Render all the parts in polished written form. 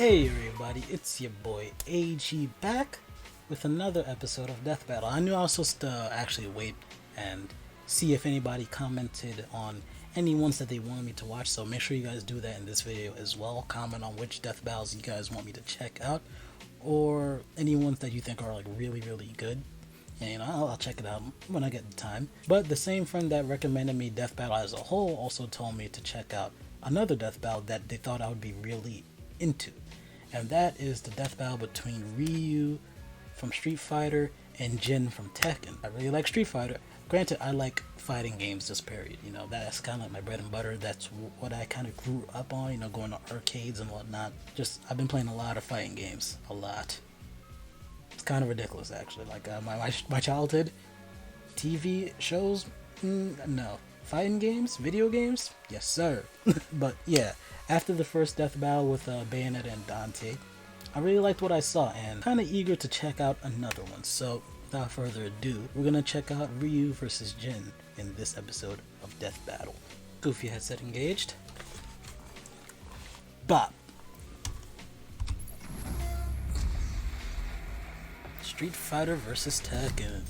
Hey everybody, it's your boy Aege back with another episode of Death Battle. I knew I was supposed to actually wait and see if anybody commented on any ones that they wanted me to watch, so make sure you guys do that in this video as well. Comment on which death battles you guys want me to check out, or any ones that you think are like really good. And you know, I'll check it out when I get the time. But the same friend that recommended me Death Battle as a whole also told me to check out another Death Battle that they thought I would be really into. And that is the Death Battle between Ryu from Street Fighter and Jin from Tekken. I really like Street Fighter. Granted, I like fighting games just period. You know, that's kind of like my bread and butter. That's what I kind of grew up on, you know, going to arcades and whatnot. I've been playing a lot of fighting games. A lot. It's kind of ridiculous, actually. Like, my childhood TV shows? No. Fighting games? Video games? Yes, sir. But, yeah. After the first death battle with Bayonetta and Dante, I really liked what I saw and kind of eager to check out another one. So, without further ado, we're going to check out Ryu vs Jin in this episode of Death Battle. Goofy headset engaged. Bop. Street Fighter vs Tekken.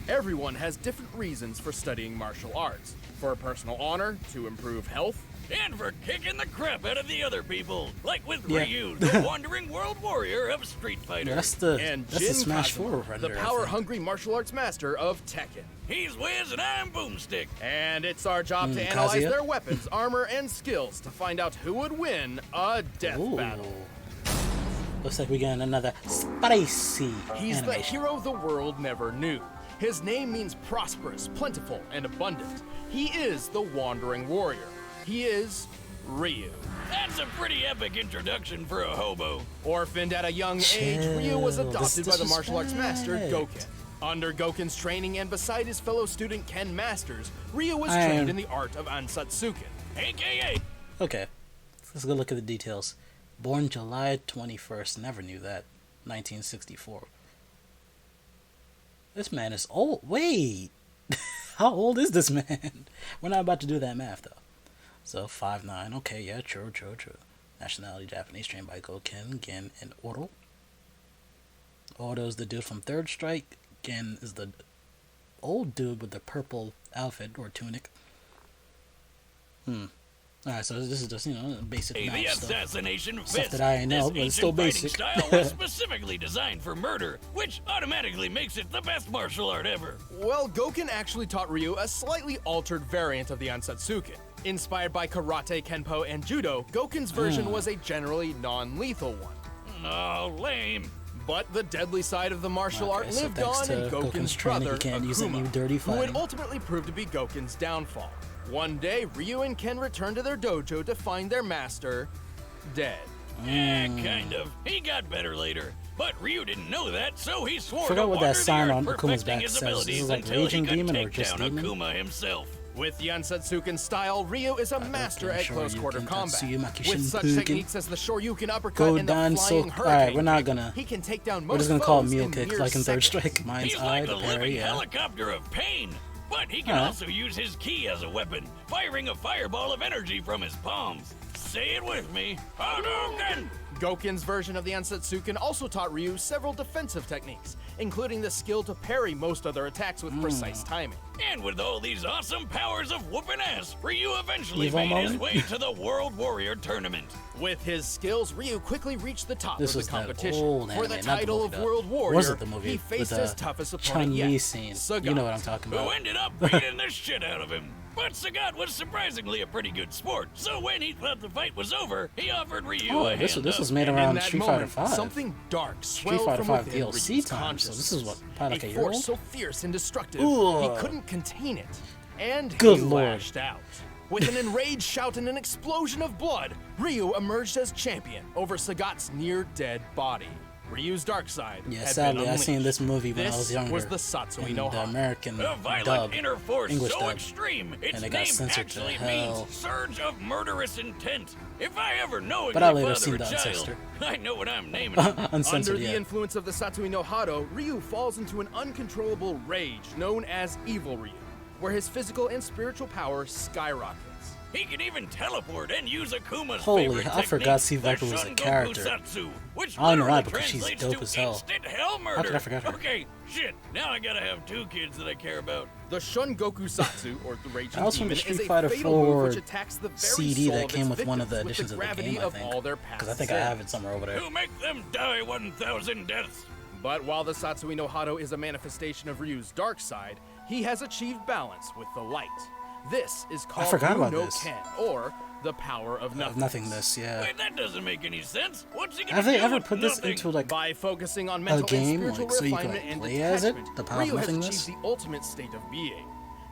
Everyone has different reasons for studying martial arts. For personal honor, to improve health, and for kicking the crap out of the other people, like with Ryu, the wandering world warrior of Street Fighter. Yeah, that's the Jin Smash 4 Kazama, render, the power-hungry martial arts master of Tekken. He's Wiz and I'm Boomstick. And it's our job to analyze their weapons, armor, and skills to find out who would win a death battle. Looks like we got another spicy He's animation. the hero the world never knew. His name means prosperous, plentiful, and abundant. He is the wandering warrior. He is Ryu. That's a pretty epic introduction for a hobo. Orphaned at a young age, Ryu was adopted by the martial arts master Gouken. Under Gouken's training and beside his fellow student Ken Masters, Ryu was trained in the art of Ansatsuken, AKA. Okay, let's go look at the details. Born July 21st, never knew that, 1964. This man is old. Wait, how old is this man? We're not about to do that math though. So 5'9", okay, yeah, true. Nationality Japanese, trained by Gouken, Gen, and Oro. Oro's the dude from Third Strike. Gen is the old dude with the purple outfit or tunic. Alright, so this is just, you know, basic The math assassination stuff that I know, but it's still basic. Style was specifically designed for murder, which automatically makes it the best martial art ever. Well, Gouken actually taught Ryu a slightly altered variant of the Ansatsuken. Inspired by karate, kenpo, and judo, Gouken's version was a generally non-lethal one. Oh, lame. But the deadly side of the martial art lived on in Gouken's brother, Akuma, who would ultimately prove to be Gouken's downfall. One day, Ryu and Ken returned to their dojo to find their master dead. Yeah, kind of. He got better later. But Ryu didn't know that, so he swore Forgot to what wander that sign the on earth, Akuma's perfecting back his says. abilities This is like until Raging he could Demon or take just down Demon? Akuma himself. With the Ansatsuken style, Ryu is a master at close quarter combat. With such Shoryuken. techniques as the Shoryuken uppercut and the Godan flying Alright, we're hurricane not kick, gonna. he can take down We're most just gonna call it foes meal in kick, mere like in Third seconds. Strike. Mind's He's eye, like the the parry, living yeah. helicopter of pain. But he can also use his ki as a weapon, firing a fireball of energy from his palms. Say it with me, Hadouken! Gouken's version of the Ansatsuken also taught Ryu several defensive techniques, including the skill to parry most other attacks with precise timing. And with all these awesome powers of whooping ass, Ryu eventually Evil made his moment? way to the World Warrior Tournament. With his skills, Ryu quickly reached the top This of was the that competition. old For the anime, not the title movie, of though. World Warrior, Was it the movie he with faced the his toughest opponent Chun-Li yet, scene? Sagat. You know what I'm talking Who about. ended up beating the shit out of him. But Sagat was surprisingly a pretty good sport, so when he thought the fight was over, he offered Ryu a This hand was up. made And around in that Street Fighter moment, 5. something dark Street swelled Fighter from 5 within DLC Ryu's time, so this is what, consciousness. probably like a year force old? so fierce and destructive, Ooh. he couldn't contain it. And Good he lord. lashed out. With an enraged shout and an explosion of blood, Ryu emerged as champion over Sagat's near-dead body. Ryu's dark side Yeah, had sadly, been I unleashed. seen this movie when I This was younger. was the Satsui in no the Hana. American A violent dub, inner force English so dub. extreme, its And it got name censored to actually hell. means surge of murderous intent. If I ever know But I your later father seen a the child, Uncensored. I know what I'm naming him. Uncensored, Under the yeah. influence of the Satsui no Hado, Ryu falls into an uncontrollable rage known as Evil Ryu, where his physical and spiritual power skyrockets. He can even teleport and use Akuma's Holy, favorite I forgot C Viper was a character. Which I don't know why, literally because she's translates dope to as hell. instant hell murder. How could I forget her? Okay, shit. Now I gotta have 2 kids that I care about. The Shun Goku Satsu, or the Raging That was from the Demon, is Street a Fighter fatal move 4 which attacks the very CD soul that of came its with one of the victims editions with of the gravity game, I think. all their past Because I think I sins. have it somewhere over there. To make them die 1,000 deaths. But while the Satsui no Hado is a manifestation of Ryu's dark side, he has achieved balance with the light. This is called forgot about no this. Ken, or the power of nothing. Nothingness, yeah. Wait, that doesn't make any sense. What's he gonna Have they do ever with put this nothing? into like By focusing on a mental game, and spiritual like, so you can refinement like, and play as it? detachment, The power of Ryu has nothingness? achieved the ultimate state of being.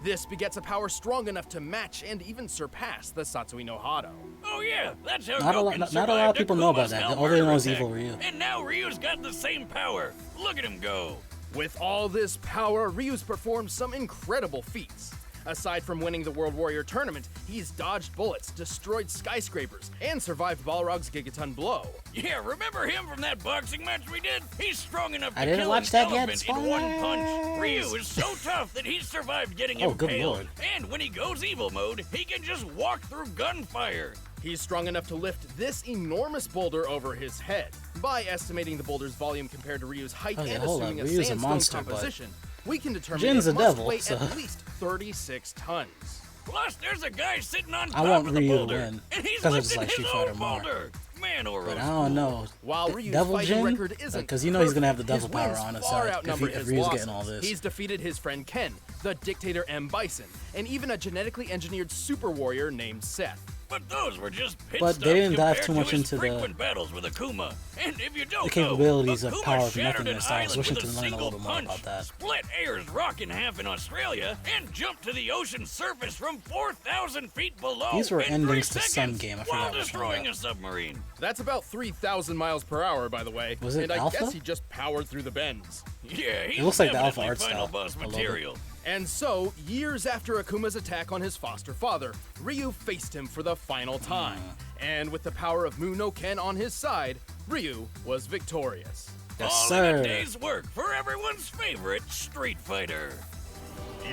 This begets a power strong enough to match and even surpass the Satsui no Hado. Oh yeah, that's how Not a lot- Goku not a lot of survived people know about Akuma's that. hell All they know murder is Evil attack. Ryu. And now Ryu's got the same power. Look at him go. With all this power, Ryu's performed some incredible feats. Aside from winning the World Warrior Tournament, he's dodged bullets, destroyed skyscrapers, and survived Balrog's Gigaton blow. Yeah, remember him from that boxing match we did? He's strong enough to I didn't kill watch an that yet. elephant in one punch. Spoilers. Ryu is so tough that he's survived getting Oh, good impaled. lord. And when he goes evil mode, he can just walk through gunfire. He's strong enough to lift this enormous boulder over his head. By estimating the boulder's volume compared to Ryu's height Oh, yeah, and hold assuming up. a Ryu's a sandstone monster, but composition, we can determine Jin's it a must devil, weigh so- at least 36 tons. Plus, there's a guy sitting on I top want of the Ryu to boulder, win, and he's 'cause I just lifting like his Street own Fighter more. boulder. Man, or But I don't know. While Ryu's Devil fighting Jin? record isn't Because you know he's gonna have the perfect, devil his power wins on his far side if outnumber if his Ryu's losses. getting all this. He's defeated his friend Ken, the dictator M. Bison, and even a genetically engineered super warrior named Seth. But those were just pit But they didn't dive compared too much to his into the- frequent battles with Akuma. And if you don't the capabilities know, of Akuma power of shattered nothingness. an I was island wishing with to a learn a single little bit more punch, about that. split Ayers rock in half in Australia, and jumped to the ocean surface from 4,000 feet below. These were in 3 endings to seconds, some game. I while forgot which one destroying that- a submarine. That's about 3,000 miles per hour, by the way. Was it and I Alpha? guess he just powered through the bends. Yeah, he's looks like the Alpha definitely art final style. boss I love it. material. And so, years after Akuma's attack on his foster father, Ryu faced him for the final time. And with the power of Mu no Ken on his side, Ryu was victorious. Yes, All sir. in a day's work for everyone's favorite Street Fighter.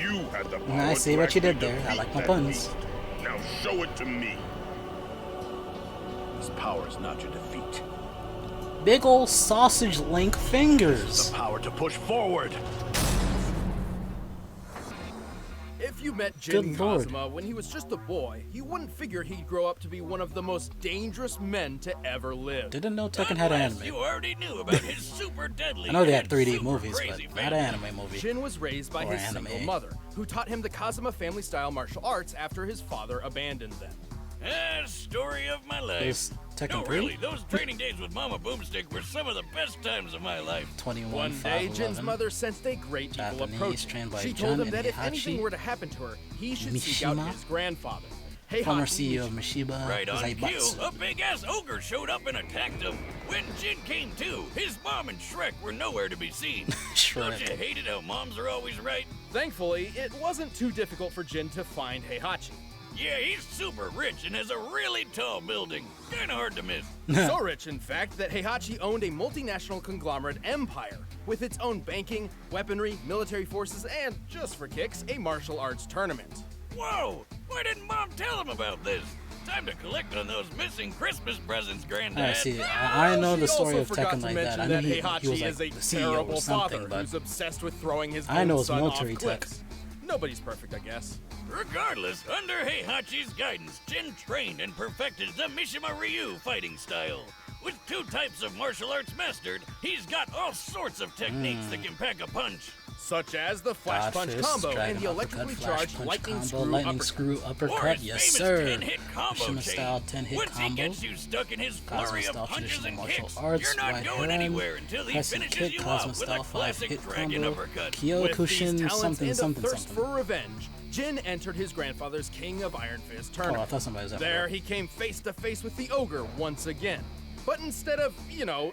You had the power I see to what you did actually there. I defeat like my that puns. beast. Now show it to me. This power is not your defeat. Big ol' sausage link fingers. The power to push forward. If you met Jin Good lord. Kazama when he was just a boy, you wouldn't figure he'd grow up to be one of the most dangerous men to ever live. Didn't know Tekken had an Unless you anime. already knew about his super deadly I know they had and 3D super movies, crazy but not family. an anime movie. Jin was raised by Or his anime. single mother, who taught him the Kazama family-style martial arts after his father abandoned them. Story of my life. Was Tekken No, 3? really, those training days with Mama Boomstick were some of the best times of my life. 21, One day, 5'11". Jin's mother sensed a great evil Japanese, approach. trained by She Jun told him and that if Heihachi anything were to happen to her, he should seek out Mishima, his grandfather, Former Heihachi CEO of Mishiba, Right on cue, Zaibatsu. a big-ass ogre showed up and attacked him. When Jin came to, his mom and Shrek were nowhere to be seen. Don't you Shrek. hate it how moms are always right? Thankfully, it wasn't too difficult for Jin to find Heihachi. Yeah, he's super rich and has a really tall building. Kinda hard to miss. So rich, in fact, that Heihachi owned a multinational conglomerate empire with its own banking, weaponry, military forces, and, just for kicks, a martial arts tournament. Whoa! Why didn't Mom tell him about this? Time to collect on those missing Christmas presents, Granddad. I see. I know the She story also of forgot Tekken to like mention that. I knew he Heihachi was like is a the CEO terrible or something, father but who's obsessed with throwing his I own know it's son military off tech. cliffs. Nobody's perfect, I guess. Regardless, under Heihachi's guidance, Jin trained and perfected the Mishima Ryu fighting style. With 2 types of martial arts mastered, he's got all sorts of techniques that can pack a punch. Such as the flash God punch fist, combo dragon and the uppercut, electrically flash charged punch lightning combo, screw lightning uppercut. screw Or uppercut. his Yes, famous sir. 10-hit combo Mishima chain. style 10-hit Once he combo. gets you stuck in his flurry Kazama of style punches traditional and martial kicks, arts. you're not Right going hand, anywhere until he pressing finishes kick. you Kazama off with a style 5 classic hit dragon combo. uppercut. With these Kyokushin talents something and something a thirst something. for revenge, Jin entered his grandfather's King of Iron Fist Oh, I tournament. thought somebody was after There that. he came face to face with the ogre once again. But instead of,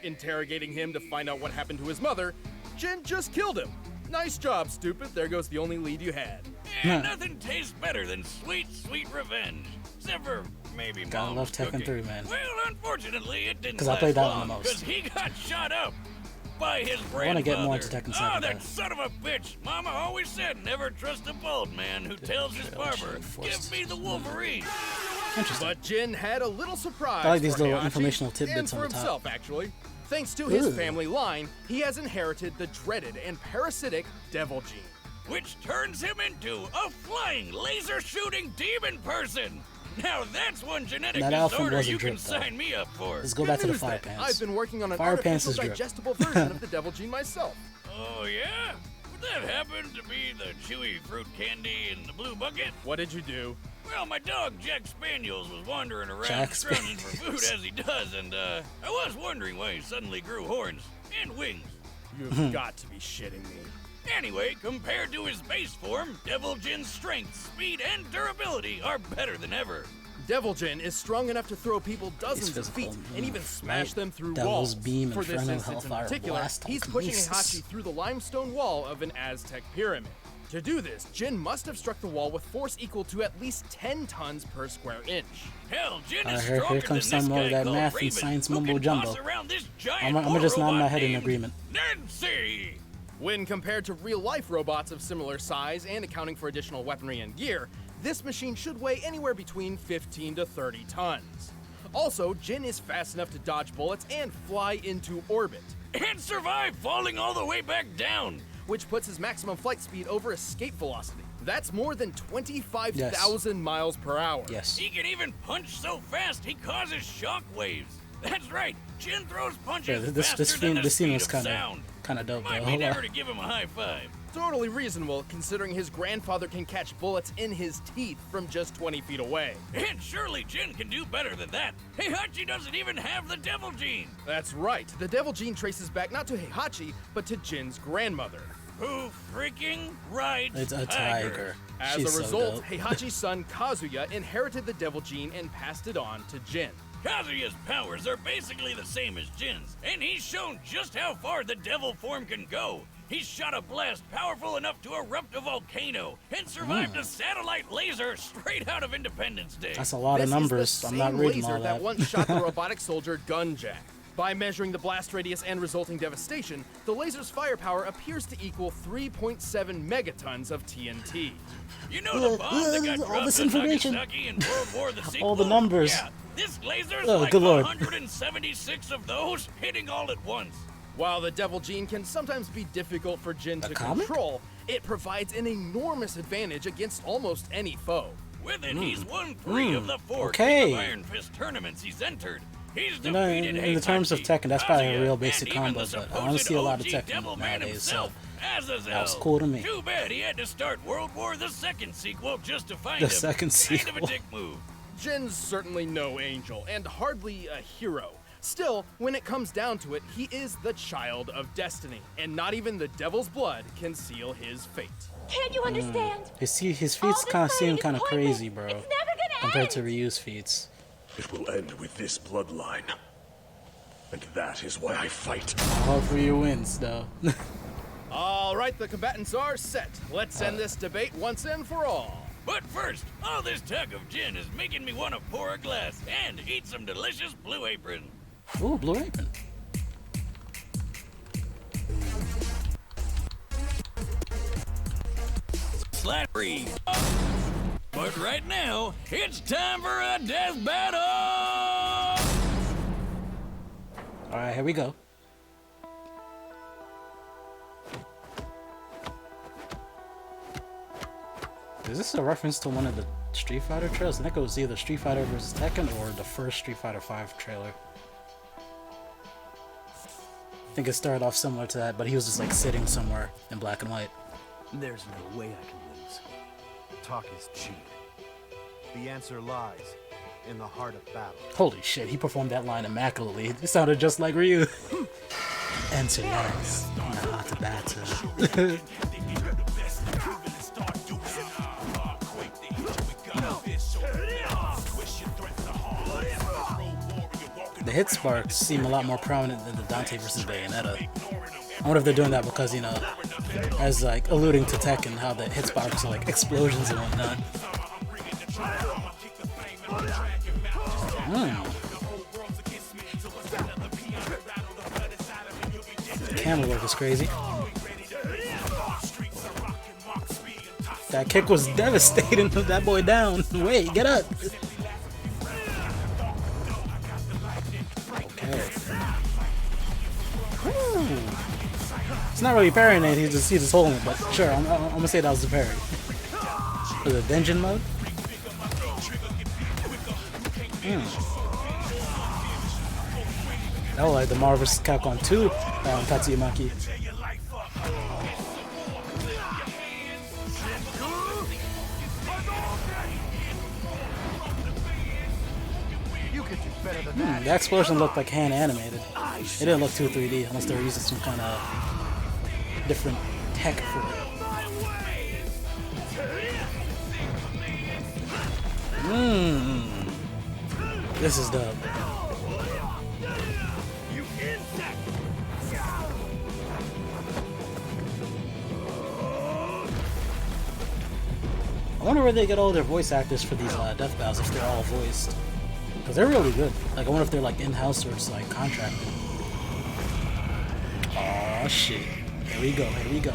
interrogating him to find out what happened to his mother, Jin just killed him. Nice job, stupid. There goes the only lead you had. And nothing tastes better than sweet, sweet revenge. Except for maybe Gotta Mom's love Tekken cooking. 3, man. Well, unfortunately, it didn't 'Cause I last played that long, one the most. because he got shot up. by his grandfather. I want to get more into Tekken 7. Oh, that son of a bitch! Mama always said never trust a bald man who tells his barber, "Give me the Wolverine." Interesting. But Jin had a little surprise. I like these for little Heihachi informational tidbits and for on the top. himself, actually. Thanks to his family line, he has inherited the dreaded and parasitic Devil Gene, which turns him into a flying, laser-shooting demon person. Now that's one genetic disorder you can sign me up for. Let's go back to the Fire Pants. I've been working on an Fire artificial digestible version of the Devil Gene myself. Oh yeah? Would that happen to be the chewy fruit candy in the blue bucket? What did you do? Well, my dog Jack Spaniels was wandering around scrounging for food as he does, and I was wondering why he suddenly grew horns and wings. You've got to be shitting me. Anyway, compared to his base form, Devil Jin's strength, speed, and durability are better than ever. Devil Jin is strong enough to throw people dozens of feet and even smash them through walls. Beam, for this instance in particular, blast, he's pushing Heihachi through the limestone wall of an Aztec pyramid. To do this, Jin must have struck the wall with force equal to at least 10 tons per square inch. Hell, Jin is stronger here comes than some more of that called math and Raven, science who mumbo can jumbo. toss around this I'm giant just nodding my robot head in named agreement. Nancy. When compared to real-life robots of similar size and accounting for additional weaponry and gear, this machine should weigh anywhere between 15 to 30 tons. Also, Jin is fast enough to dodge bullets and fly into orbit. And survive falling all the way back down. Which puts his maximum flight speed over escape velocity. That's more than 25,000 miles per hour. Yes. He can even punch so fast he causes shock waves. That's right, Jin throws punches faster than the speed of sound. Kind of dope, Might be never to give him a high five. Totally reasonable, considering his grandfather can catch bullets in his teeth from just 20 feet away. And surely Jin can do better than that. Heihachi doesn't even have the Devil Gene. That's right. The Devil Gene traces back not to Heihachi, but to Jin's grandmother. Who freaking rides It's a tiger. As a result, Heihachi's son Kazuya inherited the Devil Gene and passed it on to Jin. Kazuya's powers are basically the same as Jin's, and he's shown just how far the devil form can go. He's shot a blast powerful enough to erupt a volcano and survived a satellite laser straight out of Independence Day. That's a lot of numbers. I'm not reading all that. That once shot the robotic soldier Gunjack. By measuring the blast radius and resulting devastation, the laser's firepower appears to equal 3.7 megatons of TNT. You know the bomb that got dropped in Nagasaki in World War the sequel? All the numbers. Yeah, this laser's like 176 of those hitting all at once. While the Devil Gene can sometimes be difficult for Jin to control, it provides an enormous advantage against almost any foe. With it, he's won 3 of the 4 King of Iron Fist tournaments he's entered. He's defeated in the terms of Tekken, that's probably a real basic combo, but I don't see a lot of Tekken nowadays, so that was cool to me. Too bad he had to start World War II sequel just to find him. The second sequel. Kind of a dick move. Jin's certainly no angel, and hardly a hero. Still, when it comes down to it, he is the child of destiny, and not even the devil's blood can seal his fate. Can't you understand? His feats kind of seem kind of crazy, bro, compared to Ryu's feats. It will end with this bloodline. And that is why I fight. Hopefully Ryu wins, though. All right, the combatants are set. Let's end this debate once and for all. But first, all this talk of gin is making me want to pour a glass and eat some delicious Blue Apron. Ooh, Blue Apron. Slattery. But right now, it's time for a death battle! Alright, here we go. Is this a reference to one of the Street Fighter trailers? I think it was either Street Fighter vs. Tekken or the first Street Fighter V trailer. I think it started off similar to that, but he was just like sitting somewhere in black and white. There's no way I can lose. Talk is cheap. The answer lies in the heart of battle. Holy shit, he performed that line immaculately. It sounded just like Ryu. Enter lies in the heart of battle. The hit sparks seem a lot more prominent than the Dante vs. Bayonetta. I wonder if they're doing that because, you know, as like alluding to Tekken, how the hit sparks are like explosions and whatnot. camera work is crazy. That kick was devastating. Put that boy down. Wait, get up. Okay. Whew. It's not really parrying it. He's just holding it. But sure, I'm gonna say that was the parry. For the dungeon mode. That was like the Marvel vs. Capcom 2 Tatsuyamaki. The explosion looked like hand animated. It didn't look too 3D unless they were using some kind of different tech for it. This is dope. I wonder where they get all their voice actors for these death battles if they're all voiced. Because they're really good. Like, I wonder if they're like in-house or it's like contracted. Oh shit. Here we go, here we go.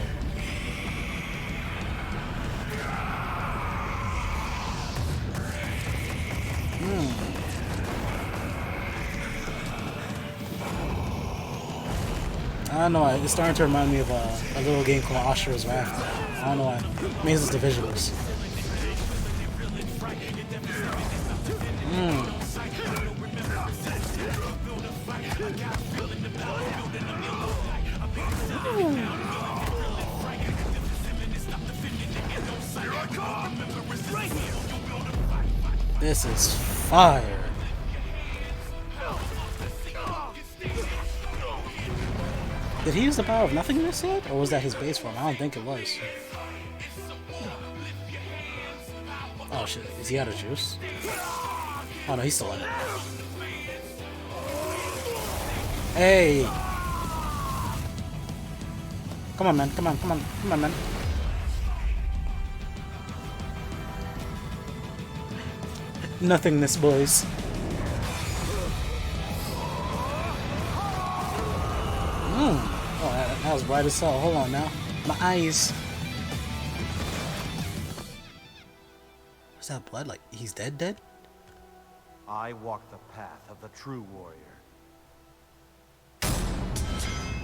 I don't know why, it's starting to remind me of a little game called Ashura's Wrath. I don't know why. Maybe it's the visuals. This is fire. Did he use the power of nothingness yet? Or was that his base form? I don't think it was. Oh shit, is he out of juice? Oh no, he's still in it. Hey! Come on, man. Come on, come on. Come on, man. Nothingness, boys. Oh, that was bright as hell. Hold on now. My eyes. What's that blood? Like, he's dead? I walk the path of the true warrior.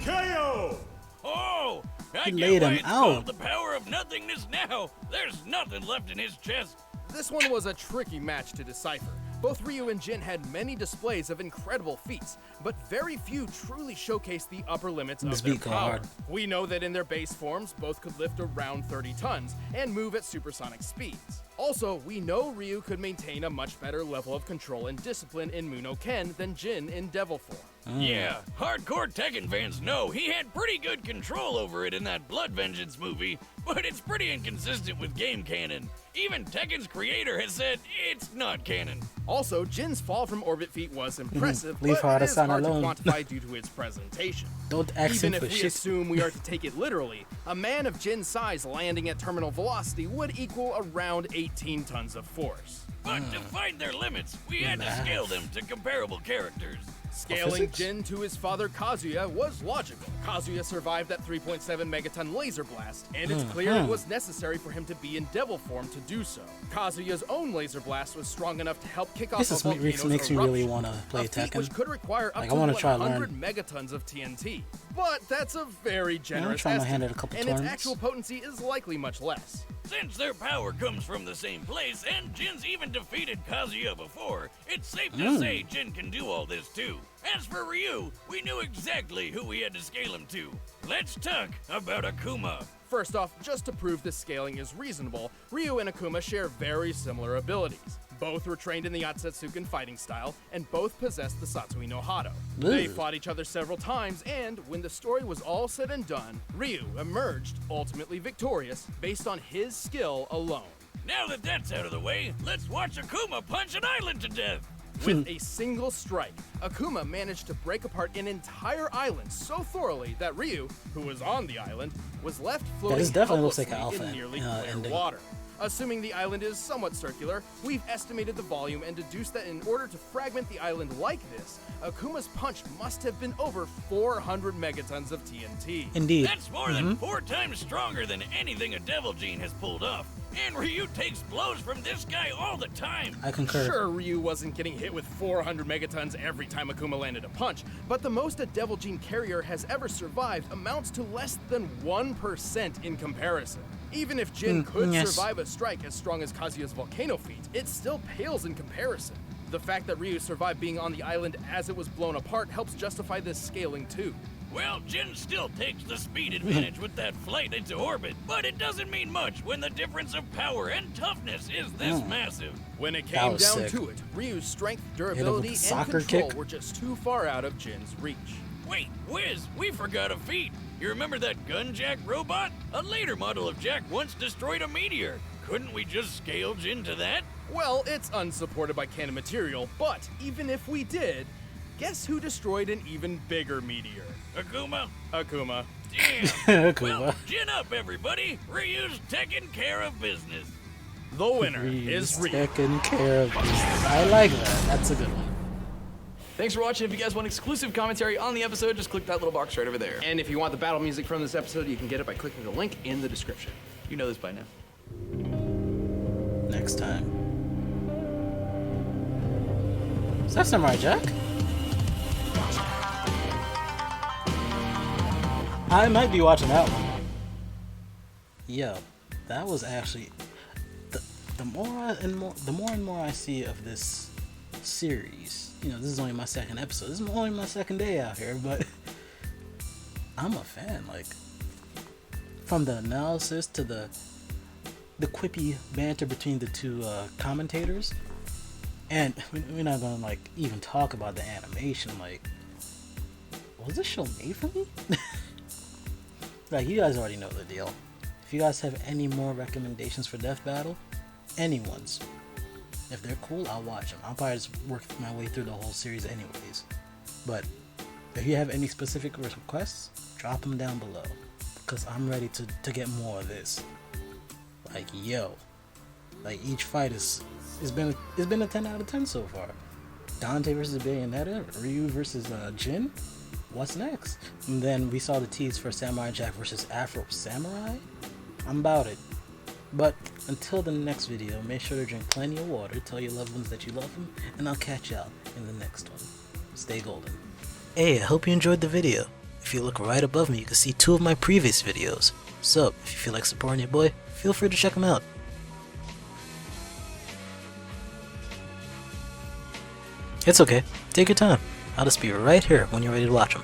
KO! Oh! I He get laid why him it's out. called the power of nothingness now. There's nothing left in his chest. This one was a tricky match to decipher. Both Ryu and Jin had many displays of incredible feats, but very few truly showcased the upper limits of their power. Hard. We know that in their base forms, both could lift around 30 tons and move at supersonic speeds. Also, we know Ryu could maintain a much better level of control and discipline in Muno Ken than Jin in Devil form. Yeah, hardcore Tekken fans know he had pretty good control over it in that Blood Vengeance movie, but it's pretty inconsistent with game canon. Even Tekken's creator has said it's not canon. Also, Jin's fall from orbit feat was impressive, Leave but it is Hara-san hard to alone. quantify due to its presentation. Don't ask Even him if for we shit. assume we are to take it literally, a man of Jin's size landing at terminal velocity would equal around 18 tons of force. But to find their limits, we had to scale them to comparable characters. Scaling physics? Jin to his father Kazuya was logical. Kazuya survived that 3.7 megaton laser blast, and it's clear it was necessary for him to be in devil form to do so. Kazuya's own laser blast was strong enough to help kick off This a is, volcano's makes me really eruption, want to play a feat which Tekken. could require up Like, I to wanna try to 100 learn. megatons of TNT. But that's a very generous try my hand estimate, at a couple and tournaments. its actual potency is likely much less. Since their power comes from the same place, and Jin's even defeated Kazuya before, it's safe to say Jin can do all this too. As for Ryu, we knew exactly who we had to scale him to. Let's talk about Akuma. First off, just to prove this scaling is reasonable, Ryu and Akuma share very similar abilities. Both were trained in the Otsutsuken fighting style, and both possessed the Satsui no Hado. They fought each other several times, and when the story was all said and done, Ryu emerged ultimately victorious based on his skill alone. Now that that's out of the way, let's watch Akuma punch an island to death. With a single strike, Akuma managed to break apart an entire island so thoroughly that Ryu, who was on the island, was left floating this definitely looks like an helplessly alpha in nearly ending. clear water. Assuming the island is somewhat circular, we've estimated the volume and deduced that in order to fragment the island like this, Akuma's punch must have been over 400 megatons of TNT. Indeed. That's more than 4 times stronger than anything a Devil Gene has pulled off. And Ryu takes blows from this guy all the time. I concur. Sure, Ryu wasn't getting hit with 400 megatons every time Akuma landed a punch, but the most a Devil Gene carrier has ever survived amounts to less than 1% in comparison. Even if Jin could survive a strike as strong as Kazuya's volcano feat, it still pales in comparison. The fact that Ryu survived being on the island as it was blown apart helps justify this scaling too. Well, Jin still takes the speed advantage with that flight into orbit, but it doesn't mean much when the difference of power and toughness is this massive. When it came down to it, Ryu's strength, durability, and control were just too far out of Jin's reach. Wait, Wiz, we forgot a feat. You remember that gun jack robot? A later model of Jack once destroyed a meteor. Couldn't we just scale Jin to that? Well, it's unsupported by canon material, but even if we did, guess who destroyed an even bigger meteor? Akuma? Akuma. Damn. Akuma. Well, Jin up, everybody. Ryu's taking care of business. The winner is Ryu. Taking care of business. I like that. That's a good one. Thanks for watching. If you guys want exclusive commentary on the episode, just click that little box right over there. And if you want the battle music from this episode, you can get it by clicking the link in the description. You know this by now. Next time. Is that Samurai Jack? I might be watching that one. Yo, that was actually the more and more I see of this series. You know, this is only my second episode. This is only my second day out here, but I'm a fan. Like, from the analysis to the quippy banter between the two commentators, and we're not gonna like even talk about the animation. Like, was this show made for me? Like, you guys already know the deal. If you guys have any more recommendations for Death Battle, anyone's. If they're cool, I'll watch them. I'll probably just work my way through the whole series anyways. But if you have any specific requests, drop them down below. Because I'm ready to get more of this. Like, yo. Like, each fight it's been a 10 out of 10 so far. Dante versus Bayonetta, Ryu versus Jin. What's next? And then we saw the tease for Samurai Jack versus Afro Samurai. I'm about it. But until the next video, make sure to drink plenty of water, tell your loved ones that you love them, and I'll catch y'all in the next one. Stay golden. Hey, I hope you enjoyed the video. If you look right above me, you can see 2 of my previous videos. So, if you feel like supporting your boy, feel free to check them out. It's okay, take your time. I'll just be right here when you're ready to watch them.